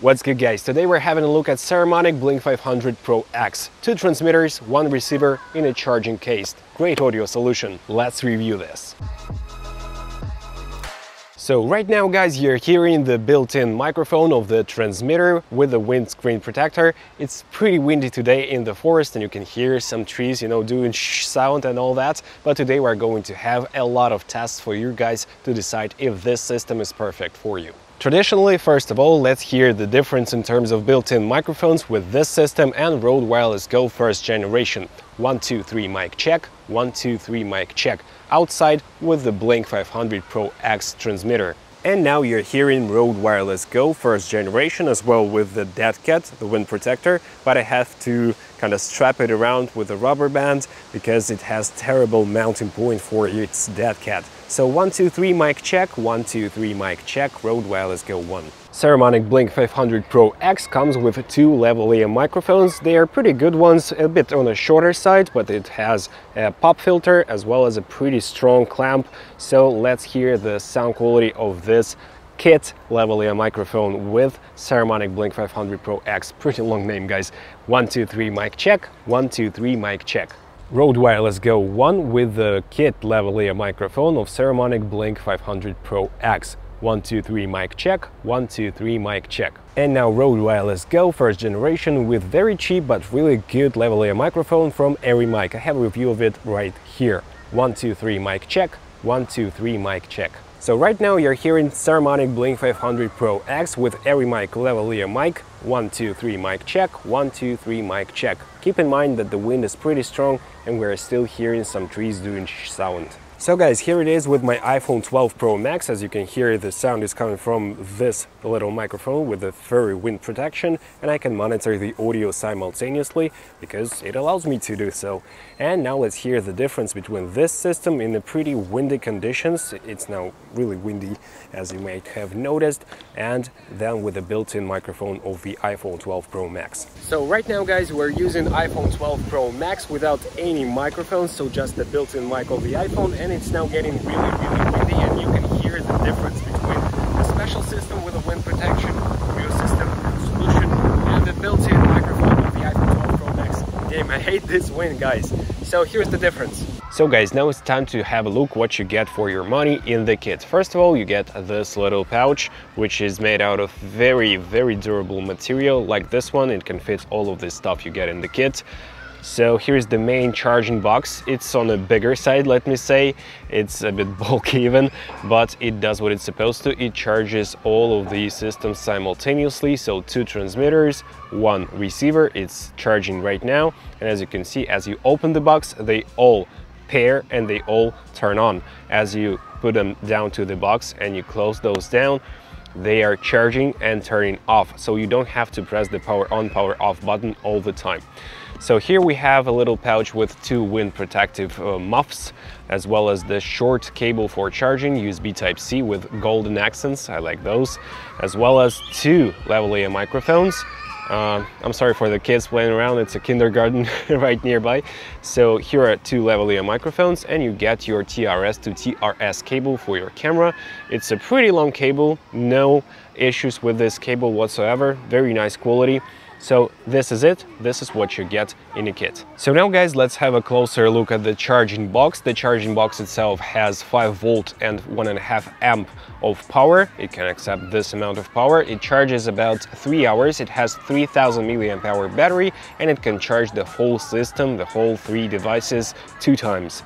What's good, guys? Today we're having a look at Saramonic Blink500 ProX. 2 transmitters, 1 receiver in a charging case. Great audio solution. Let's review this. So right now, guys, you're hearing the built-in microphone of the transmitter with the windscreen protector. It's pretty windy today in the forest and you can hear some trees, doing sound and all that. But today we're going to have a lot of tests for you guys to decide if this system is perfect for you. Traditionally, first of all, let's hear the difference in terms of built-in microphones with this system and Rode Wireless Go first generation. 1, 2, 3 mic check, 1, 2, 3 mic check. Outside with the Blink500 ProX transmitter. And now you're hearing Rode Wireless Go first generation as well with the dead cat, the wind protector, but I have to kind of strap it around with a rubber band because it has terrible mounting point for its dead cat. So 1, 2, 3 mic check, 1, 2, 3 mic check, Rode Wireless Go 1. Saramonic Blink500 ProX comes with 2 lavalier microphones. They are pretty good ones, a bit on the shorter side, but it has a pop filter as well as a pretty strong clamp. So let's hear the sound quality of this kit lavalier microphone with Saramonic Blink500 ProX. Pretty long name, guys. 1, 2, 3 mic check, 1, 2, 3 mic check. Rode Wireless Go 1 with the kit lavalier microphone of Saramonic Blink500 ProX. 1, 2, 3 mic check, 1, 2, 3 mic check. And now Rode Wireless Go first generation with very cheap but really good lavalier microphone from AriMic. I have a review of it right here. 1, 2, 3 mic check, 1, 2, 3 mic check. So right now you're hearing Saramonic Blink500 ProX with AriMic lavalier mic. 1, 2, 3 mic check, 1, 2, 3 mic check. Keep in mind that the wind is pretty strong and we're still hearing some trees doing sound. So guys, here it is with my iPhone 12 Pro Max. As you can hear, the sound is coming from this little microphone with a furry wind protection, and I can monitor the audio simultaneously because it allows me to do so. And now let's hear the difference between this system in the pretty windy conditions. It's now really windy, as you might have noticed, and then with the built-in microphone of the iPhone 12 Pro Max. So right now, guys, we're using iPhone 12 Pro Max without any microphones, so just the built-in mic of the iPhone. And it's now getting really windy, and you can hear the difference between the special system with a wind protection, audio system solution, and the built-in microphone of the iPhone 12 Pro Max. Damn, I hate this wind, guys. So here's the difference. So guys, now it's time to have a look what you get for your money in the kit. First of all, you get this little pouch, which is made out of very durable material like this one. It can fit all of this stuff you get in the kit. So here's the main charging box. It's on a bigger side, let me say. It's a bit bulky even, but it does what it's supposed to. It charges all of these systems simultaneously. So 2 transmitters, 1 receiver. It's charging right now. And as you can see, as you open the box, they all pair and they all turn on. As you put them down to the box and you close those down, they are charging and turning off. So you don't have to press the power on, power off button all the time. So here we have a little pouch with 2 wind protective muffs, as well as the short cable for charging, USB Type-C with golden accents, I like those, as well as 2 lavalier microphones. I'm sorry for the kids playing around, it's a kindergarten right nearby. So here are 2 lavalier microphones, and you get your TRS to TRS cable for your camera. It's a pretty long cable, no issues with this cable whatsoever, very nice quality. So this is it, this is what you get in a kit. So now guys, let's have a closer look at the charging box. The charging box itself has 5 volt and 1.5 amp of power. It can accept this amount of power. It charges about 3 hours. It has 3000 milliamp hour battery, and it can charge the whole system, the whole 3 devices 2 times.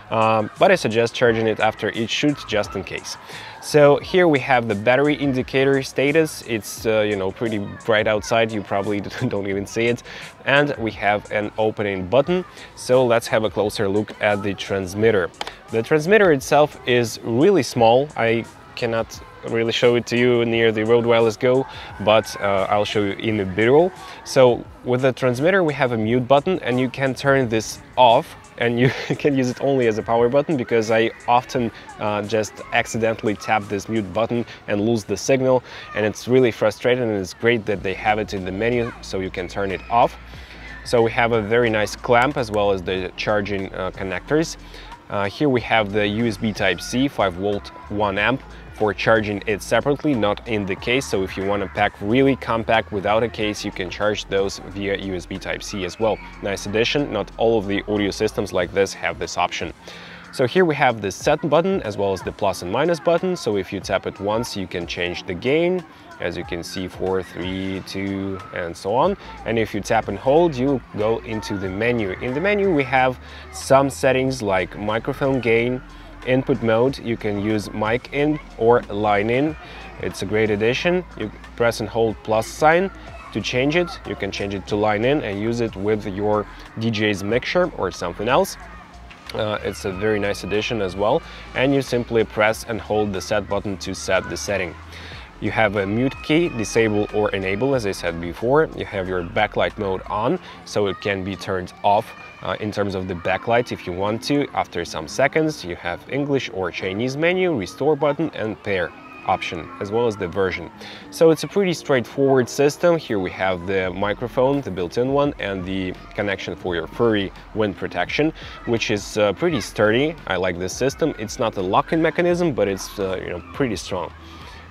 But I suggest charging it after each shoot just in case. So here we have the battery indicator status. It's pretty bright outside, you probably don't even see it. And we have an opening button. So let's have a closer look at the transmitter. The transmitter itself is really small. I cannot really show it to you near the Rode Wireless Go, but I'll show you in the B-roll. So with the transmitter we have a mute button, and you can turn this off, and you can use it only as a power button, because I often just accidentally tap this mute button and lose the signal, and it's really frustrating, and it's great that they have it in the menu so you can turn it off. So we have a very nice clamp as well as the charging connectors. Here we have the USB Type-C, 5 volt, 1 amp, for charging it separately, not in the case. So if you want to pack really compact without a case, you can charge those via USB Type-C as well. Nice addition. Not all of the audio systems like this have this option. So here we have the set button as well as the plus and minus button. So if you tap it once, you can change the gain, as you can see, 4, 3, 2, and so on. And if you tap and hold, you go into the menu. In the menu, we have some settings like microphone gain, input mode. You can use mic in or line in. It's a great addition. You press and hold plus sign to change it. You can change it to line in and use it with your DJ's mixer or something else. It's a very nice addition as well, and you simply press and hold the set button to set the setting. You have a mute key, disable or enable, as I said before. You have your backlight mode on, so it can be turned off in terms of the backlight if you want to. After some seconds, you have English or Chinese menu, restore button, and pair option, as well as the version. So it's a pretty straightforward system. Here we have the microphone, the built-in one, and the connection for your furry wind protection, which is pretty sturdy. I like this system. It's not a lock-in mechanism, but it's pretty strong.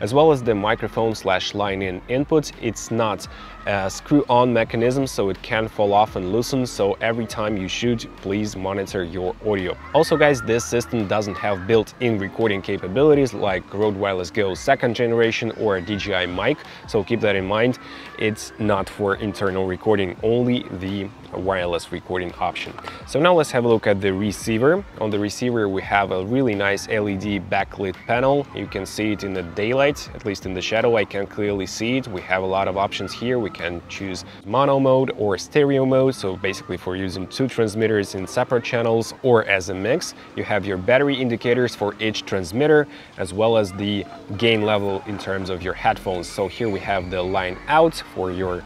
As well as the microphone / line-in inputs, it's not a screw-on mechanism, so it can fall off and loosen. So every time you shoot, please monitor your audio. Also, guys, this system doesn't have built-in recording capabilities like Rode Wireless Go 2nd generation or a DJI mic, so keep that in mind. It's not for internal recording, only the wireless recording option. So now let's have a look at the receiver. On the receiver, we have a really nice LED backlit panel. You can see it in the daylight, at least in the shadow I can clearly see it. We have a lot of options here. We can choose mono mode or stereo mode, so basically for using 2 transmitters in separate channels or as a mix. You have your battery indicators for each transmitter, as well as the gain level in terms of your headphones. So here we have the line out for your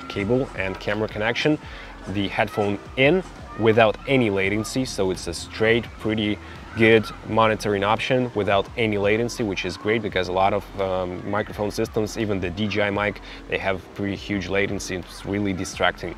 cable and camera connection, the headphone in without any latency, so it's a straight, pretty good monitoring option without any latency, which is great because a lot of microphone systems, even the DJI mic, they have pretty huge latency. It's really distracting.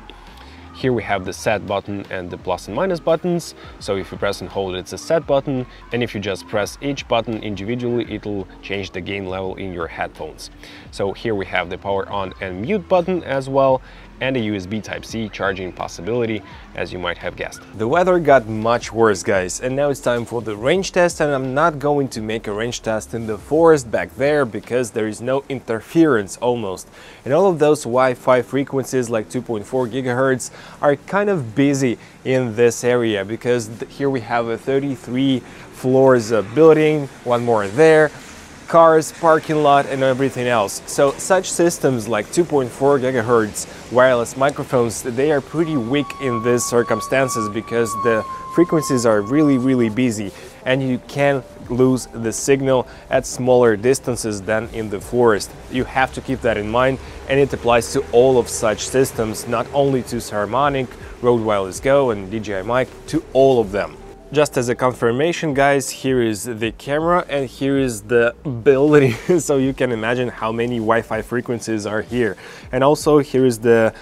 Here we have the set button and the plus and minus buttons. So if you press and hold, it's a set button, and if you just press each button individually, it'll change the gain level in your headphones. So here we have the power on and mute button as well, and a USB Type-C charging possibility, as you might have guessed. The weather got much worse, guys, and now it's time for the range test, and I'm not going to make a range test in the forest back there because there is no interference almost. And all of those Wi-Fi frequencies like 2.4 gigahertz are kind of busy in this area because here we have a 33 floors building, one more there, cars, parking lot, and everything else. So such systems like 2.4 gigahertz wireless microphones, they are pretty weak in these circumstances because the frequencies are really busy, and you can lose the signal at smaller distances than in the forest. You have to keep that in mind, and it applies to all of such systems, not only to Saramonic, Rode Wireless Go, and DJI mic, to all of them. Just as a confirmation, guys, here is the camera and here is the building, so you can imagine how many Wi-Fi frequencies are here. And also here is the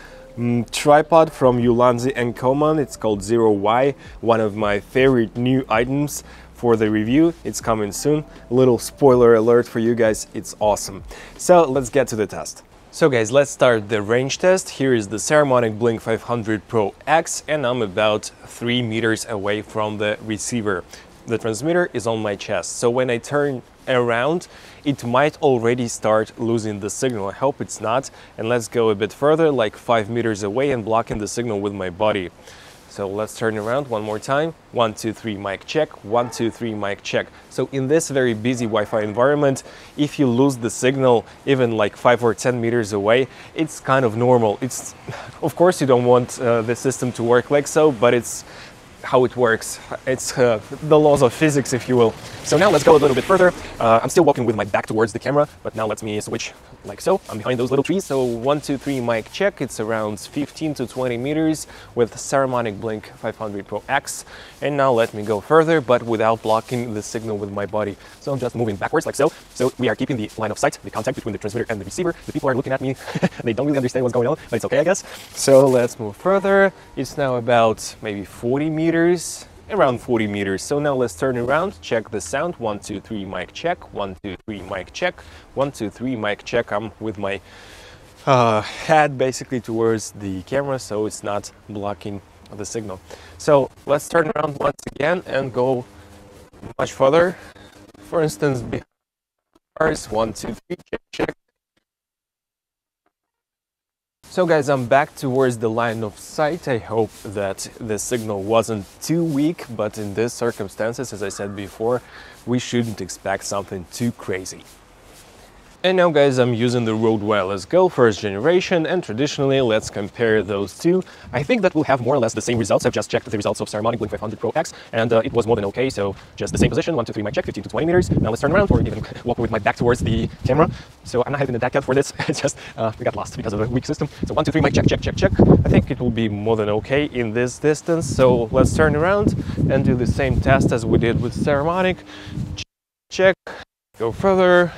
tripod from Ulanzi & Koman. It's called Zero Y, one of my favorite new items for the review. It's coming soon. A little spoiler alert for you guys, it's awesome. So let's get to the test. So guys, let's start the range test. Here is the Saramonic Blink500 ProX, and I'm about 3 meters away from the receiver. The transmitter is on my chest, so when I turn around, it might already start losing the signal. I hope it's not. And let's go a bit further, like 5 meters away, and blocking the signal with my body. So let's turn around one more time. 1, 2, 3, mic check. 1, 2, 3, mic check. So in this very busy Wi-Fi environment, if you lose the signal even like 5 or 10 meters away, it's kind of normal. It's, of course, you don't want the system to work like so, but it's how it works. It's the laws of physics, if you will. So now let's go a little bit further. I'm still walking with my back towards the camera, but now let me switch like so. I'm behind those little trees. So 1, 2, 3, mic check. It's around 15 to 20 meters with Saramonic Blink500 ProX. And now let me go further, but without blocking the signal with my body. So I'm just moving backwards like so. So we are keeping the line of sight, the contact between the transmitter and the receiver. The people are looking at me. They don't really understand what's going on, but it's okay, I guess. So let's move further. It's now about maybe 40 meters. around 40 meters. So now let's turn around, check the sound. 1 2 3 mic check, 1 2 3 mic check, 1 2 3 mic check. I'm with my head basically towards the camera so it's not blocking the signal. So let's turn around once again and go much further. For instance, behind ours. 1 2 3 check, check. So guys, I'm back towards the line of sight. I hope that the signal wasn't too weak, but in these circumstances, as I said before, we shouldn't expect something too crazy. And now guys, I'm using the Rode Wireless Go first generation, and traditionally let's compare those two. I think that we'll have more or less the same results. I've just checked the results of Saramonic Blink500 ProX, and it was more than okay, so just the same position. 1 2 3 mic check, 15 to 20 meters. Now let's turn around, or even walk with my back towards the camera. So I'm not having a DAC cut for this, it's just we got lost because of a weak system. So 1 2 3 mic check, check, check, check. I think it will be more than okay in this distance. So let's turn around and do the same test as we did with Saramonic. Check, go further.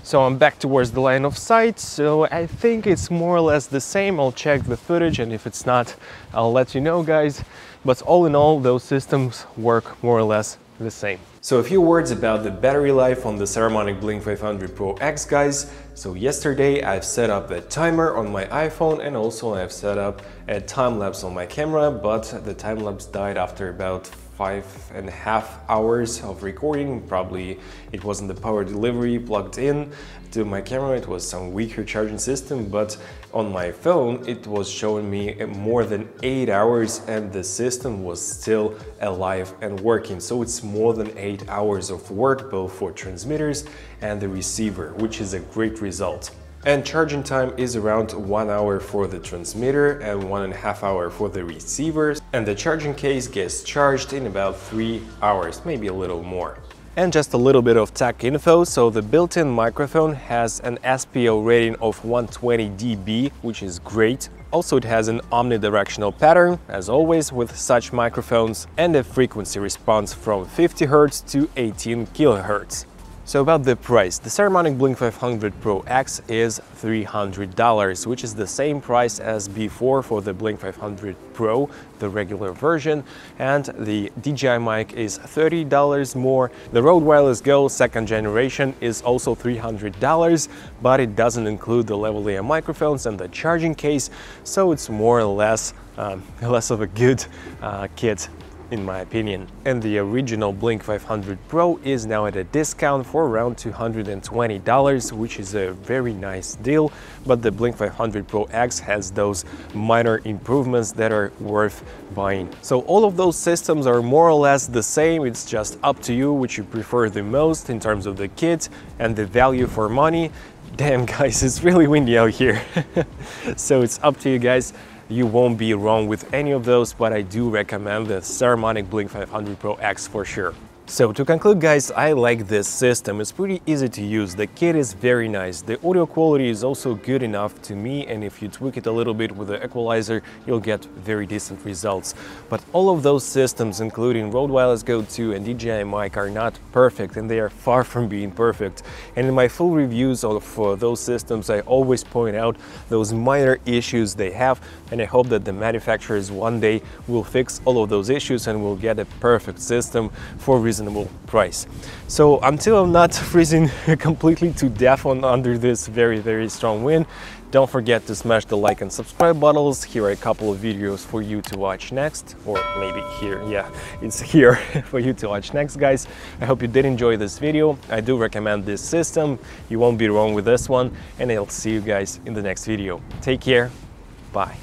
So I'm back towards the line of sight, so I think it's more or less the same. I'll check the footage, and if it's not, I'll let you know, guys. But all in all, those systems work more or less the same. So a few words about the battery life on the Saramonic Blink500 ProX, guys. So yesterday I've set up a timer on my iPhone, and also I've set up a time-lapse on my camera, but the time-lapse died after about 5.5 hours of recording. Probably it wasn't the power delivery plugged in to my camera, it was some weaker charging system, but on my phone it was showing me more than 8 hours and the system was still alive and working. So it's more than 8 hours of work, both for transmitters and the receiver, which is a great result. And charging time is around 1 hour for the transmitter and 1.5 hours for the receivers. And the charging case gets charged in about 3 hours, maybe a little more. And just a little bit of tech info. So the built-in microphone has an SPO rating of 120 dB, which is great. Also, it has an omnidirectional pattern, as always with such microphones, and a frequency response from 50 Hz to 18 kHz. So about the price, the Saramonic Blink500 ProX is $300, which is the same price as before for the Blink500 Pro, the regular version, and the DJI mic is $30 more. The Rode Wireless Go second generation is also $300, but it doesn't include the lavalier microphones and the charging case, so it's more or less less of a good kit, in my opinion. And the original Blink500 Pro is now at a discount for around $220, which is a very nice deal, but the Blink500 ProX has those minor improvements that are worth buying. So all of those systems are more or less the same. It's just up to you which you prefer the most in terms of the kit and the value for money. Damn guys, it's really windy out here. So it's up to you guys. You won't be wrong with any of those, but I do recommend the Saramonic Blink500 ProX for sure. So to conclude guys, I like this system. It's pretty easy to use, the kit is very nice, the audio quality is also good enough to me, and if you tweak it a little bit with the equalizer, you'll get very decent results. But all of those systems, including Rode Wireless Go 2 and DJI mic, are not perfect, and they are far from being perfect. And in my full reviews of those systems, I always point out those minor issues they have, and I hope that the manufacturers one day will fix all of those issues and we'll get a perfect system for reasonable price. So until I'm not freezing completely to death under this very strong wind, don't forget to smash the like and subscribe buttons. Here are a couple of videos for you to watch next, or maybe here, yeah, it's here for you to watch next, guys. I hope you did enjoy this video. I do recommend this system. You won't be wrong with this one, and I'll see you guys in the next video. Take care. Bye.